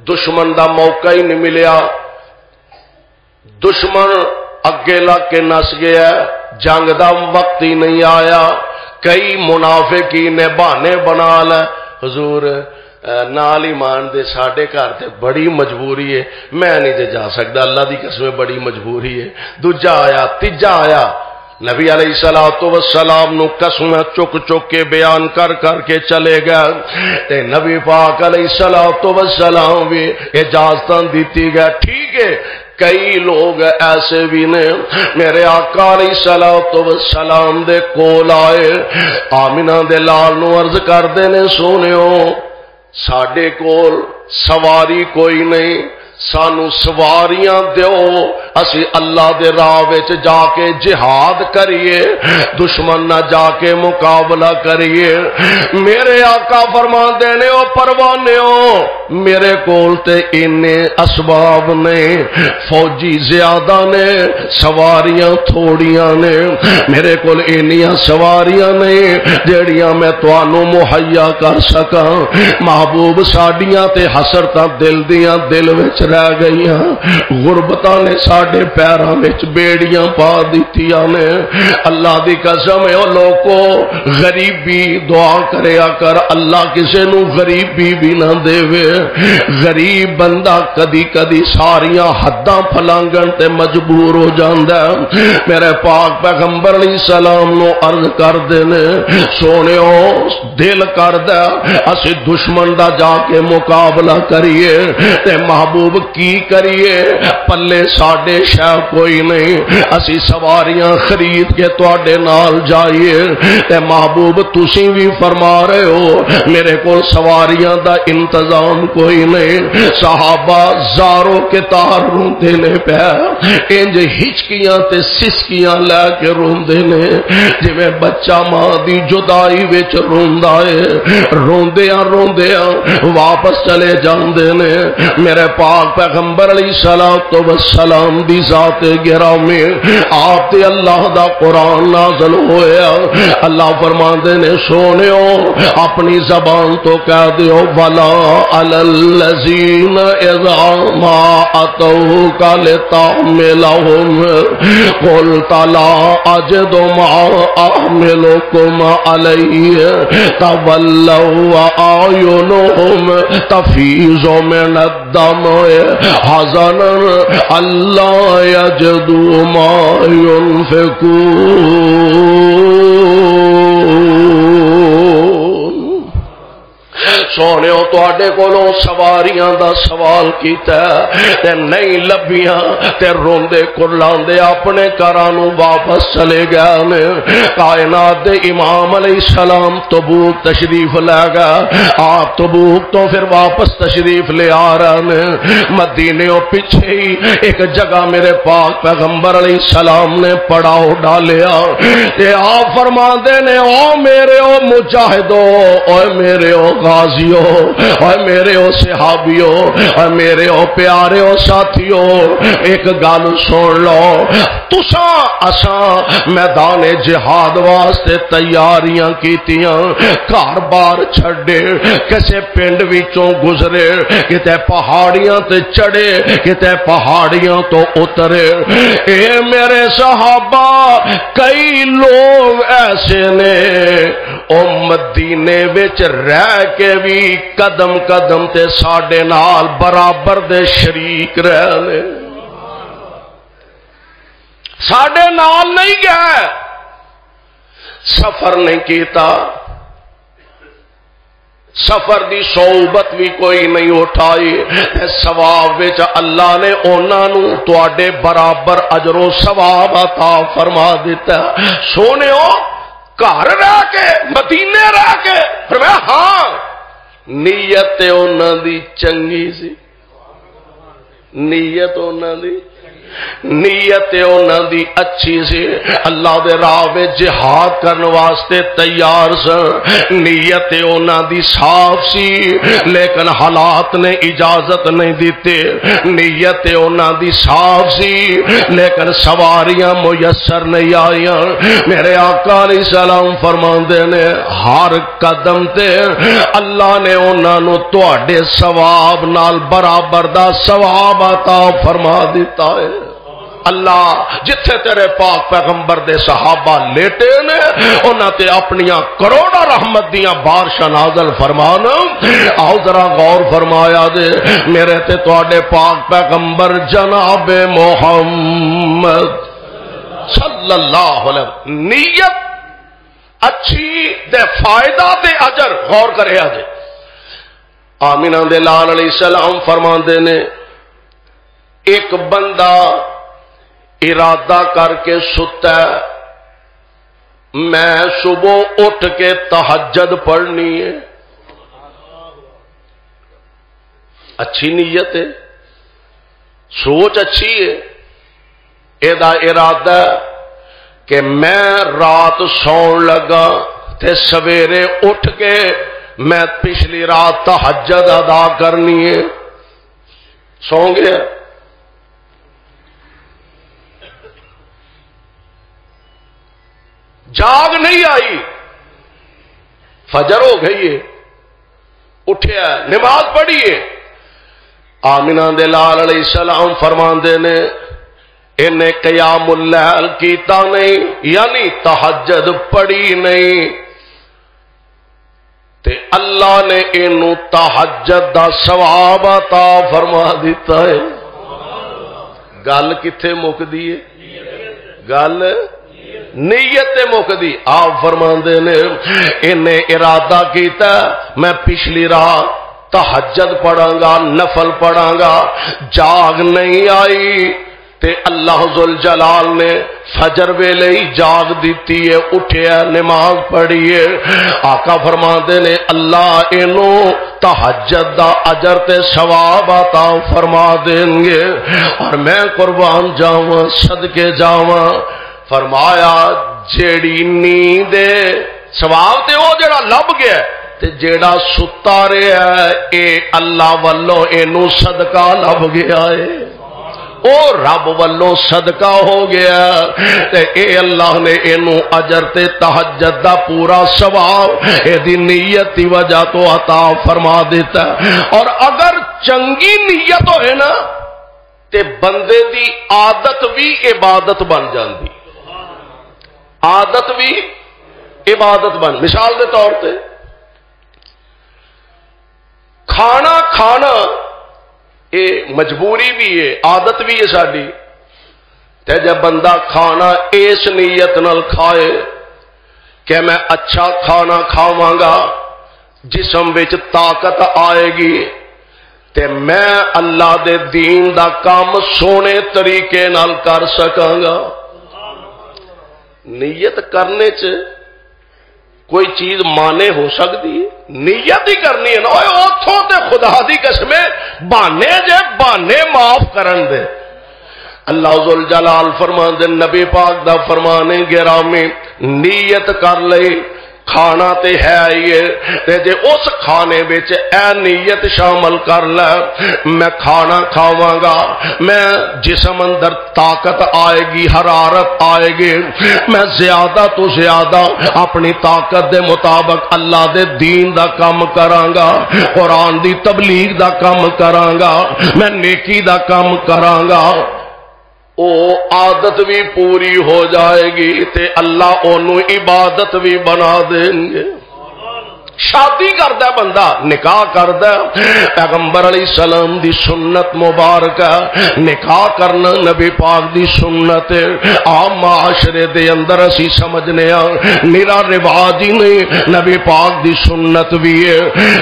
دشمن دا موقع ہی نہیں ملیا، دشمن اگے لگ کے نس گیا، جنگ دا وقت ہی نہیں آیا، کئی منافقین نے بہانے بنا لے، حضور نال ایمان دے ساڈے گھر تے بڑی مجبوری ہے، میں نہیں جے جا سکتا، اللہ دی قسم بڑی مجبوری ہے، دوجا آیا تیجا آیا، نبی علیہ الصلوۃ والسلام نو قسمیں چک چک کے بیان کر کر کے چلے گئے، تے نبی پاک علیہ الصلوۃ والسلام بھی اجازتاں دیتی گئے، ٹھیک ہے، کئی لوگ ایسے بھی نے میرے آقا علیہ الصلوۃ والسلام دے کول آئے، آمنہ دے لال نو عرض کردے نے، سونیو ساڈے کول سواری کوئی نہیں، سانو سواریاں دیو اسی اللہ دے راہ وچ جا کے جہاد کریے دشمن نہ جا کے مقابلہ کریے میرے آقا فرماندے نے او پروانیو میرے کول تے انے اسباب نے فوجی زیادہ نے سواریاں تھوڑیاں نے میرے کول انیاں سواریاں نے جیڑیاں میں تانوں مہیا کر سکاں محبوب ساڈیاں تے حسرتاں دل دیاں دل وچ رہ گئیاں غربتاں نے ساڈے پیراں وچ بیڑیاں پا دتیاں نے اللہ دی قسم ہے او لوکو غریبی دعا کریا کر اللہ کسے نو غریبی بھی نہ دے غریب بندہ کدی کدی ساریاں حداں پھلانگن تے مجبور ہو جاندا میرے پاک پیغمبر علیہ السلام نو عرض کر دینے سونےو دل کردا اسی دشمن دا جا کے مقابلہ کریے تے محبوب کی کریے پلے ساڈے شے کوئی نہیں اسی سواریاں خرید کے تواڈے نال جائیے تے محبوب تسی بھی فرما رہے ہو میرے کو سواریاں دا انتظام کوئی نہیں صحابہ زاروں کے تار روندے نے پیا انج ہچکیاں تے سسکیاں لے کے روندے نے جویں بچہ ماں دی جدائی وچ روندا ہے روندیاں روندیاں واپس چلے جاندے نے میرے پاک پیغمبر علیہ السلام دی ذات گرامی آپ تے اللہ دا قرآن نازل ہویا اللہ فرماندے نے سونےو اپنی زبان تو کہہ دیو ولا علی الذین اذا ما اتوک لتحملهم قلت لا اجد ما احملکم علیہ تولوا واعینهم تفیض من الدمع حزنا الا یجدوا ما ينفقون سونےو تواڈے کولوں سواریاں دا سوال کیتا تے نہیں لبیاں تے روندے کلاندے اپنے گھراں نوں واپس چلے گئے نے کائنات دے امام علیہ السلام تبوک تشریف لے گئے آپ تبوک تو پھر واپس تشریف لے آ رہے نے مدینے پیچھے ہی ایک جگہ میرے پاک پیغمبر علیہ السلام نے پڑاؤ ڈالیا تے آپ فرماندے نے او میرے او مجاہدو او میرے او غازیو اور میرے او صحابیو اور میرے او پیارے او ساتھیو ایک گل سن لو تساں اساں میدان جہاد واسطے تیاریاں کیتیاں گھر بار چھڈے کسے پنڈ وچوں گزرے کتے پہاڑیاں تے چڑھے کتے پہاڑیاں تو اترے اے میرے صحابہ کئی لوگ ایسے نے او مدینے وچ رہ کے بھی قدم قدم تے ساڈے نال برابر دے شریک رہنے ساڈے نال نہیں گئے سفر نہیں کیتا سفر دی صحبت بھی کوئی نہیں اٹھائی ثواب وچ اللہ نے انہاں نوں تواڈے برابر اجر و ثواب عطا فرما دیتا سونےو گھر رہ کے مدینے رہ کے فرمایا ہاں نیت انہاں دی چنگی سی نیت انہاں دی نیت انہاں دی اچھی سی اللہ دے راہ وچ جہاد کرن واسطے تیار سن نیت انہاں دی صاف سی لیکن حالات نے اجازت نہیں دیتے نیت انہاں دی صاف سی لیکن سواریاں میسر نہیں آئیاں میرے آقا علیہ السلام فرماندے نے ہر قدم تے اللہ نے انہاں نوں تواڈے ثواب نال برابر دا ثواب عطا فرما دیتا ہے اللہ جتھے تیرے پاک پیغمبر دے صحابہ لیٹے نے انہاں تے اپنیاں کروڑا رحمت دیاں بارشاں نازل فرمانا آؤ ذرا غور فرمایا دے میرے تے تواڈے پاک پیغمبر جناب محمد صلی اللہ علیہ وسلم نیت اچھی دے فائدہ دے اجر غور کرے آجے آمینہ دے لال علیہ السلام فرماندے نے ایک بندہ ارادہ کر کے ستا ہے میں صبح اٹھ کے تہجد پڑھنی ہے اچھی نیت ہے سوچ اچھی ہے، یہ ارادہ کہ میں رات سون لگا تے سویرے اٹھ کے میں پچھلی رات تہجد ادا کرنی ہے، سو گیا، جاگ نہیں آئی، فجر ہو گئی ہے، اٹھیا نماز پڑھیے، آمنہ دے لال علیہ السلام فرماندے نے انہیں قیام اللیل کیتا نہیں، یعنی تہجد پڑھی نہیں، تے اللہ نے انہوں تہجد دا ثواب عطا فرما دیتا ہے۔ گل کتھے مک دی ہے؟ گل نیت مک دی۔ آپ فرماندے نے انہیں ارادہ کیتا میں پچھلی رات تہجد پڑھاں گا، نفل پڑھاں گا، جاگ نہیں آئی تے اللہ ذوالجلال نے فجر ویلے ہی جاگ دیتی ہے، اٹھیا نماز پڑھی ہے۔ آقا فرماندے نے اللہ انہوں تہجد دا اجر تے ثواب عطا فرما دیں گے، اور میں قربان جاواں صدقے جاواں۔ فرمایا جیڑی نیند ثواب تے وہ جڑا لب گیا تے جیڑا ستا رہا ہے اے اللہ والوں اینو صدقہ لب گیا ہے، او رب والوں صدقہ ہو گیا تے اے اللہ نے اینو اجر تے تہجد دا پورا ثواب اے دی نیت دی وجہ تو عطا فرما دیتا ہے۔ اور اگر چنگی نیت ہوئے نا تے بندے دی عادت بھی عبادت بن جاندی، عادت بھی عبادت بن۔ مثال دے طور تے کھانا کھانا یہ مجبوری بھی ہے، عادت بھی ہے ساری، تے جب بندہ کھانا اس نیت نال کھائے کہ میں اچھا کھانا کھاواں گا، جسم وچ طاقت آئے گی تے میں اللہ دے دین دا کام سونے طریقے نال کر سکاں گا۔ نیت کرنے چ کوئی چیز مانے ہو سکتی ہے؟ نیت ہی کرنی ہے نا، اتوں تے خدا دی قسم بہانے جے بہانے معاف کرن دے۔ اللہ ذوالجلال فرماندے نبی پاک دا فرمانے گرامی نیت کر لئی کھانا تے ہے یہ تے جے اس کھانے وچ اے نیت شامل کر لے میں کھانا کھاواں گا، میں جسم اندر طاقت آئے گی، حرارت آئے گی، میں زیادہ تو زیادہ اپنی طاقت دے مطابق اللہ دے دین دا کام کراں گا، قرآن دی تبلیغ دا کام کراں گا، میں نیکی دا کام کراں گا، او عادت بھی پوری ہو جائے گی تے اللہ اونوں عبادت بھی بنا دیں گے۔ شادی کردا بندہ، نکاح کردا، پیغمبر علیہ السلام دی سنت مبارک ہے، نکاح کرنا نبی پاک دی سنت ہے، عام معاشرے دے اندر اسی سمجھنے ہاں میرا رواج ہی نہیں، نبی پاک دی سنت بھی ہے۔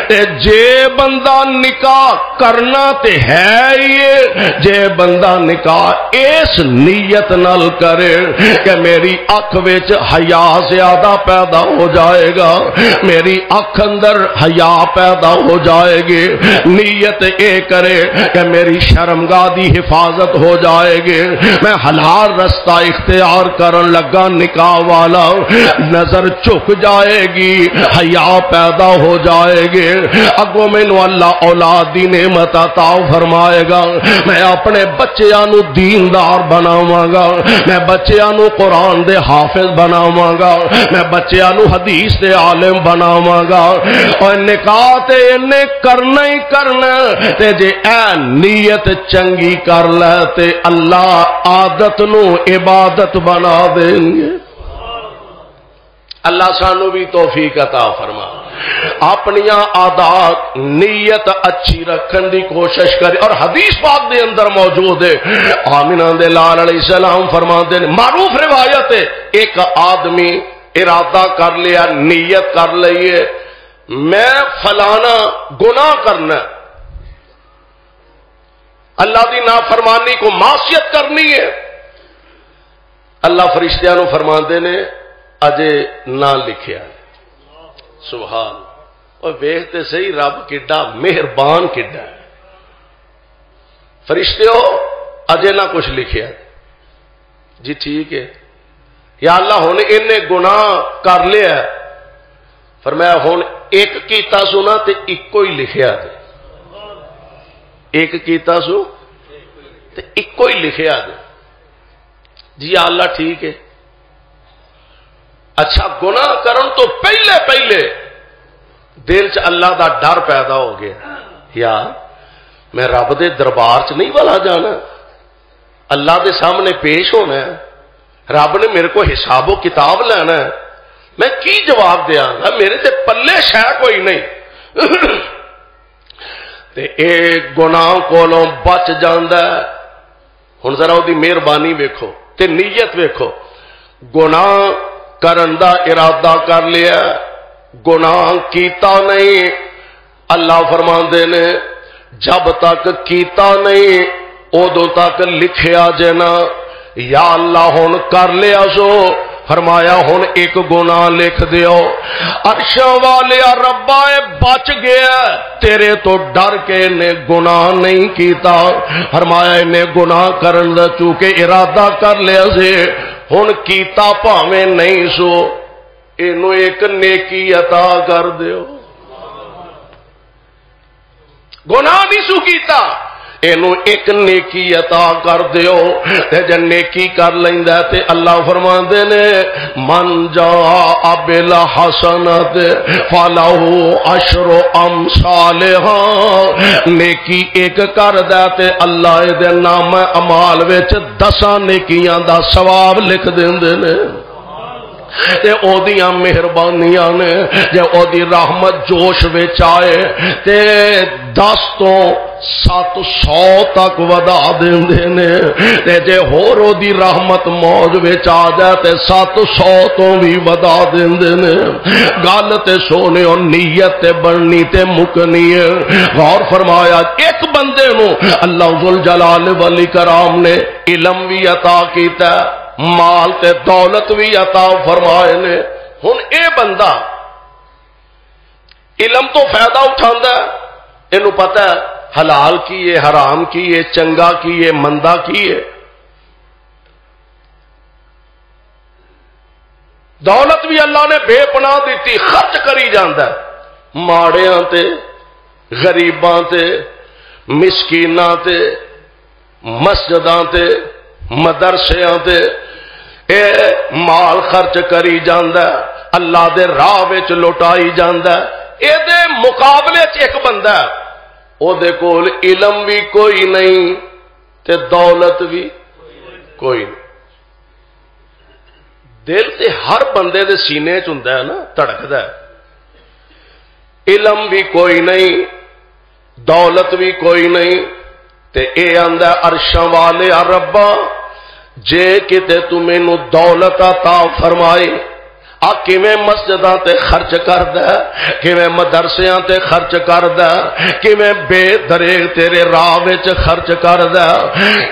تے جے بندہ نکاح کرنا تے ہے یہ، جے بندہ نکاح اس نیت نال کرے کہ میری اکھ وچ حیا زیادہ پیدا ہو جائے گا، میری اکھ اندر حیا پیدا ہو جائے گی، نیت اے کرے کہ میری شرمگاہ دی حفاظت ہو جائے گی، میں حلال رستہ اختیار کرن لگا نکاح والا، نظر جھک جائے گی، حیا پیدا ہو جائے گی، اگوں مینوں اللہ اولاد دی نعمت عطا فرمائے گا، میں اپنے بچیاں نو دیندار بناواں گا، میں بچیاں نو قرآن دے حافظ بناواں گا، میں بچیاں نو حدیث دے عالم بناواں گا، اور نکاح تے انہیں کرنا ہی کرنا تے جے اے نیت چنگی کر لے تے اللہ عادت نو عبادت بنا دیں گے۔ اللہ سانو بھی توفیق عطا فرما، اپنیاں عادات نیت اچھی رکھن دی کوشش کرے۔ اور حدیث پاک دے اندر موجود ہے، آمنہ دے لال علیہ السلام فرماتے ہیں، معروف روایت ہے، ایک آدمی ارادہ کر لیا، نیت کر لئیے میں فلانا گناہ کرنا، اللہ دی نافرمانی کو معصیت کرنی ہے، اللہ فرشتیاں نو فرماندے نے اجے نہ لکھیا۔ سبحان، اور ویکھتے صحیح رب کڈا مہربان کڈا ہے۔ فرشتے ہو اجے نہ کچھ لکھیا جی ٹھیک ہے یا اللہ ہن انہیں گناہ کر لیا فرمایا ہن ایک کیتا سنا تے اکو ہی لکھیا تے ایک کیتا سو تے اکو ہی لکھیا تے جی یا اللہ ٹھیک ہے اچھا گناہ کرن تو پہلے پہلے دل چ اللہ دا ڈر پیدا ہو گیا یا میں رب دے دربار چ نہیں والا جانا اللہ دے سامنے پیش ہونا ہے رب نے میرے کو حساب و کتاب لینا ہے میں کی جواب دیا گا میرے تے پلے شے کوئی نہیں تے ایک گناہ کولوں بچ جاندا ہے ہن ذرا دی مہربانی ویکھو تے نیت ویکھو گناہ کرن دا ارادہ کر لیا گناہ کیتا نہیں اللہ فرماندے نے جب تک کیتا نہیں ادو تک لکھیا جنا یا اللہ ہن کر لیا سو فرمایا ہن ایک گناہ لکھ دیو عرشاں والے ربا بچ گیا تیرے تو ڈر کے نے گناہ نہیں کیتا فرمایا نے گناہ کرن دا چونکہ ارادہ کر لیا سے ہن کیتا بھاویں نہیں سو اینو ایک نیکی عطا کر دیو گناہ نہیں سو کیتا اینو ایک نیکی عطا کر دیو تے جے نیکی کر لیندا تے اللہ فرماندے نے من جاء بالحسنۃ فلہ عشر امثالھا نیکی ایک کردا تے اللہ دے نام اعمال وچ 10 نیکیاں دا ثواب لکھ دیندے نے تے او دیاں مہربانیاں نے جے او دی رحمت جوش وچ آئے تے 10 تو 700 تک ودا دیندے نے تے جے ہور او دی رحمت موج وچ آ جائے تے 700 تو بھی ودا دیندے نے گل تے سونے او نیت تے بننی تے مکنی ہے غور فرمایا ایک بندے نو اللہ ذوالجلال والاکرام نے علم بھی عطا کیتا ہے مال تے دولت بھی عطا فرمائے نے ہن اے بندہ علم تو فائدہ اٹھاندا ہے اینو پتہ ہے حلال کی ہے حرام کی ہے چنگا کی ہے مندا کی ہے دولت بھی اللہ نے بے پناہ دیتی خرچ کری جاندا ہے ماڑیاں تے غریباں تے مسکیناں تے مسجداں تے مدرسیاں تے اے مال خرچ کری جاندا ہے اللہ دے راہ وچ لٹائی جاندا ہے اے دے مقابلے چ ایک بندہ ہے او دے کول علم بھی کوئی نہیں تے دولت بھی کوئی نہیں دل تے ہر بندے دے سینے چ ہوندا ہے نا دھڑکدا ہے علم بھی کوئی نہیں دولت بھی کوئی نہیں تے اے آندا عرشاں والے ربا جے کتے تو مینوں دولت عطا فرمائی آ کیویں مسجداں تے خرچ کردا کیویں مدرسیاں تے خرچ کردا کیویں بے دریغ تیرے راہ وچ خرچ کردا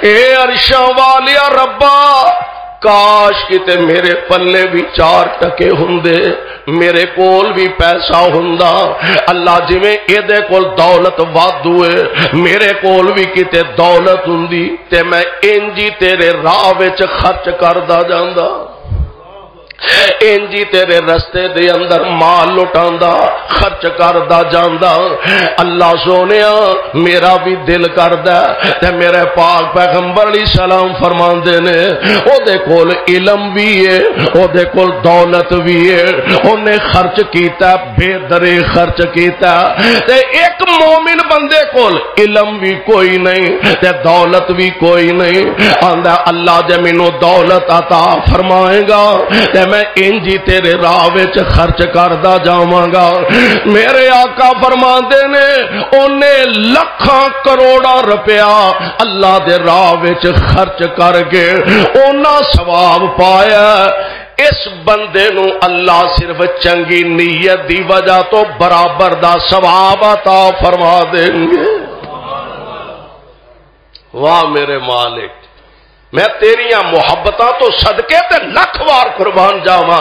اے عرشاں والے ربا کاش کتے میرے پلے بھی 4 ٹکے ہوندے میرے کول بھی پیسہ ہوندا اللہ جویں اے دے کول دولت وادو ہے میرے کول بھی کتے دولت ہوندی تے میں انجی تیرے راہ وچ خرچ کردا جاندا انجی تیرے رستے دے اندر مال لٹاندا خرچ کردا جاندا اللہ سونیا میرا بھی دل کردا تے میرے پاک پیغمبر علیہ السلام فرماندے نے او دے کول علم بھی ہے او دے کول دولت بھی ہے اونے خرچ کیتا بے درے خرچ کیتا تے ایک مومن بندے کول علم بھی کوئی نہیں تے دولت بھی کوئی نہیں آندا اللہ جے مینوں دولت عطا فرمائے گا تے میں انجی تیرے راہ وچ خرچ کردا جاواں گا میرے آقا فرماندے نے اونے لکھاں کروڑاں روپیہ اللہ دے راہ وچ خرچ کر کے اونا ثواب پایا اس بندے نو اللہ صرف چنگی نیت دی وجہ تو برابر دا ثواب عطا فرما دیں گے واہ میرے مالک میں تیریاں محبتاں تو صدقے تے لکھ وار قربان جاواں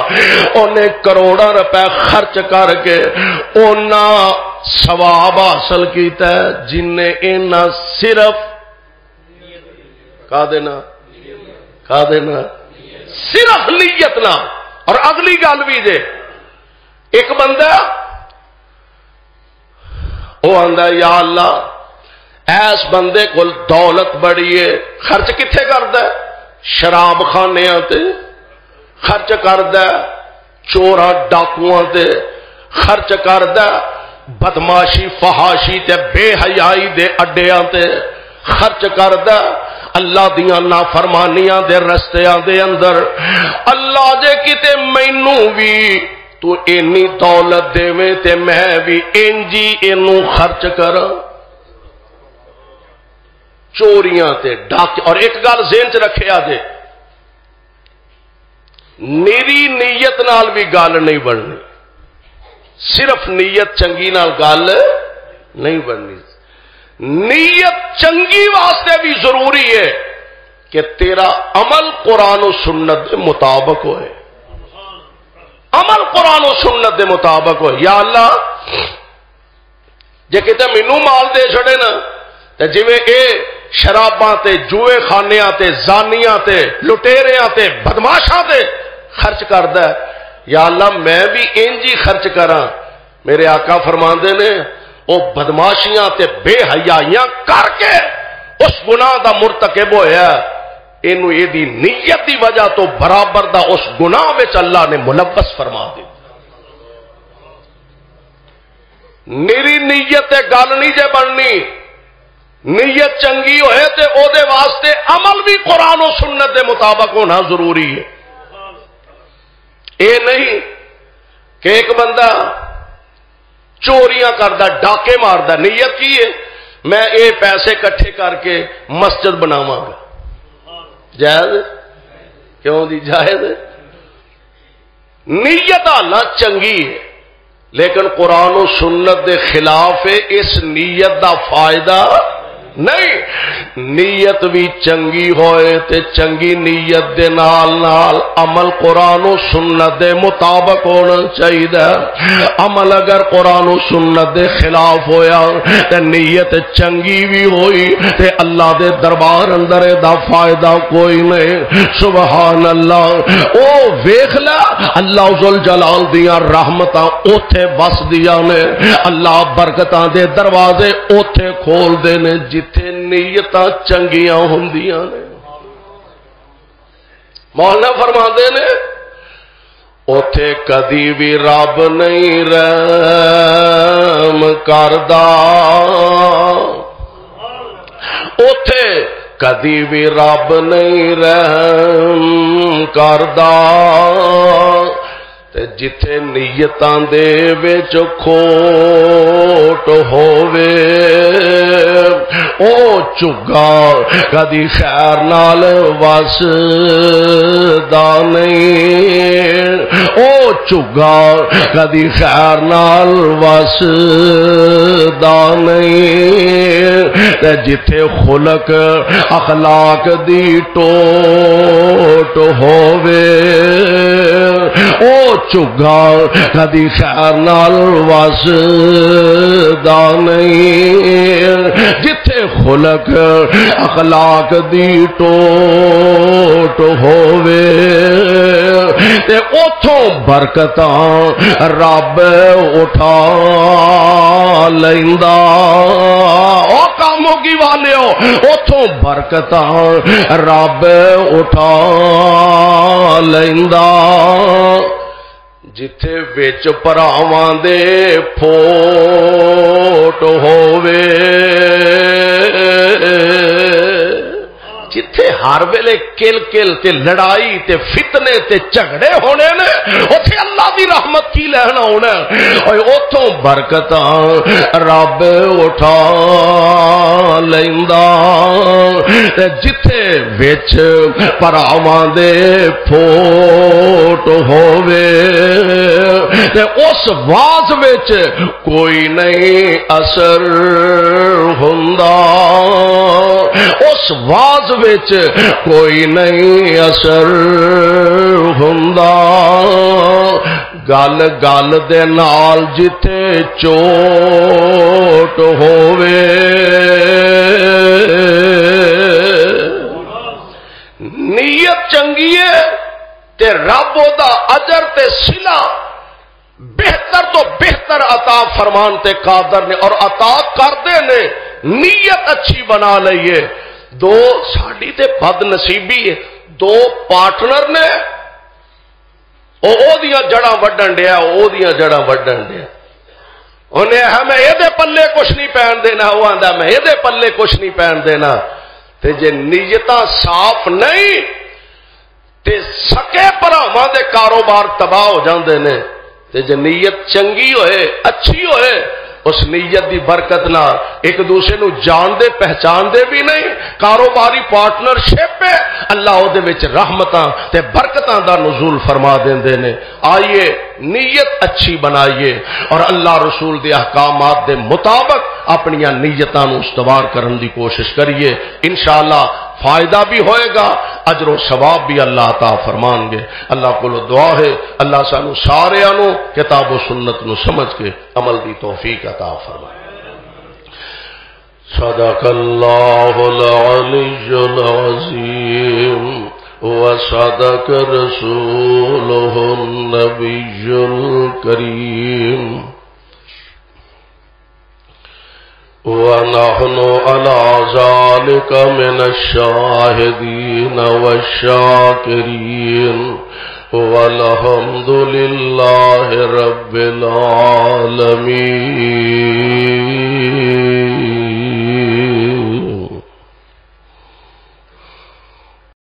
اونے کروڑاں روپے خرچ کر کے اونا ثواب حاصل کیتا ہے جن نے اینا صرف کا دینا کا دینا صرف نیت نہ. اور اگلی گل بھی جے ایک بندہ وہ آندا یا اللہ ایس بندے کو دولت بڑی ہے خرچ کتنے کردا ہے شراب خانیاں تے خرچ کردا ہے چوراں ڈاکواں تے خرچ کردا ہے بدماشی فحاشی تے بے حیائی دے اڈیاں تے خرچ کردا اللہ دیاں نافرمانیاں دے رستیاں دے اندر. اللہ جے کتے مینوں بھی تو اینی دولت دیویں تے میں بھی انجی اینوں خرچ کراں چوریاں تے ڈاکے. اور ایک گل ذہن چ رکھیا جے نیری نیت نال بھی گل نہیں بننی صرف نیت چنگی نال گل نہیں بننی. نیت چنگی واسطے بھی ضروری ہے کہ تیرا عمل قرآن و سنت کے مطابق ہوئے. عمل قرآن و سنت کے مطابق ہوئے. یا اللہ جے کتے مینوں مال دے چھڑے نا تے جویں اے شراباں تے جوئے خانیاں تے زانیاں تے لٹیریاں تے بدماشاں تے خرچ کردا ہے یا اللہ میں بھی انجی خرچ کراں. میرے آقا فرماندے نے او بدماشیاں تے بے حیائیاں کر کے اس گناہ دا مرتکب ہویا اینو یہ دی نیت دی وجہ تو برابر دا اس گناہ وچ اللہ نے ملوث فرما دی. میری نیت گل نہیں جے بننی نیت چنگی ہوئے تے او دے واسطے عمل بھی قرآن و سنت دے مطابق ہونا ضروری ہے. اے نہیں کہ ایک بندہ چوریاں کردا ڈاکے ماردا نیت کی ہے میں اے پیسے کٹھے کر کے مسجد بناواں گا. جائز کیوں دی جائز نیت اللہ چنگی ہے لیکن قرآن و سنت دے خلاف ہے. اس نیت دا فائدہ نہیں. نیت بھی چنگی ہوئے تے چنگی نیت دے نال نال عمل قرآن و سنت دے مطابق ہونا چاہیے. عمل اگر قرآن و سنت دے خلاف ہویا تے نیت چنگی بھی ہوئی تے اللہ دے دربار اندر دا فائدہ کوئی نہیں. سبحان اللہ. او ویکھ لا اللہ ذل جلال دیاں رحمتاں اوتھے بس دیاں نے. اللہ برکتاں دے دروازے اوتھے کھول دے نے جتھے نیتاں چنگیاں ہوندیاں نے. مولانا فرماندے نے اوتھے کدی بھی رب نہیں رحم کردا اوتھے کدی بھی رب نہیں رحم کردا تے جتھے نیتاں دے وچ کھوٹ ہووے او چگا کدی خیر نال وسدا نہیں. او چگا کدی خیر نال وسدا نہیں. تے جتھے خلق اخلاق دی ٹوٹ ہووے او چگا کدی خیر نال وسدا نہیں. جتھے خلق اخلاق دی ٹوٹ ہووے تے اوتھوں برکتاں رب اٹھا لیندا. او کاموں کی والیو اوتھوں برکتاں رب اٹھا لیندا. جتھے وچ پراواں دے پھوٹ ہووے جتھے ہر ویلے کل کل تے لڑائی تے فتنے تے جھگڑے ہونے نے اوتھے اللہ دی رحمت کی لینا ہونا. اوتھوں برکتاں رب اٹھا لیندا. جتھے وچ پراواں دے پھوٹ ہووے تے اس واز وچ کوئی نہیں اثر ہوندا. اس واز وچ کوئی نہیں اثر ہوندا. گل گل دے نال جتھے چوٹ ہووے چنگی ہے تے رب دا اجر تے صلہ بہتر تو بہتر عطا فرمان تے قادر نے اور عطا کردے نے. نیت اچھی بنا لئیے. دو ساڈی تے بد نصیبی ہے, دو پارٹنر نے او دیاں جڑاں وڈن ڈیا, او دیاں جڑاں وڈن ڈیا. انہیں ہمیں یہ پلے کچھ نہیں پہن دینا, وہ آندا میں یہ پلے کچھ نہیں پہن دینا. تے جے نیتاں صاف نہیں تے سکے بھراواں دے کاروبار تباہ ہو جاندے نے. تے جے نیت چنگی ہوئے اچھی ہوئے اس نیت دی برکت نہ ایک دوسرے نو جان دے پہچان دے بھی نہیں, کاروباری پارٹنرشپ ہے, اللہ او دے وچ رحمتاں تے برکتاں دا نزول فرما دیندے نے. آئیے نیت اچھی بنائیے اور اللہ رسول دے احکامات دے مطابق اپنیاں نیتاں نو استوار کرن دی کوشش کریے. انشاءاللہ فائدہ بھی ہوئے گا, اجر و ثواب بھی اللہ عطا فرمان گے. اللہ کو دعا ہے اللہ سانو سارے نو کتاب و سنت نو سمجھ کے عمل دی توفیق عطا فرمائے. صدق اللہ العلی العظیم وصدق رسولہ النبی الکریم ونحن على ذلك من الشاهدين والشاكرين والحمد لله رب العالمين.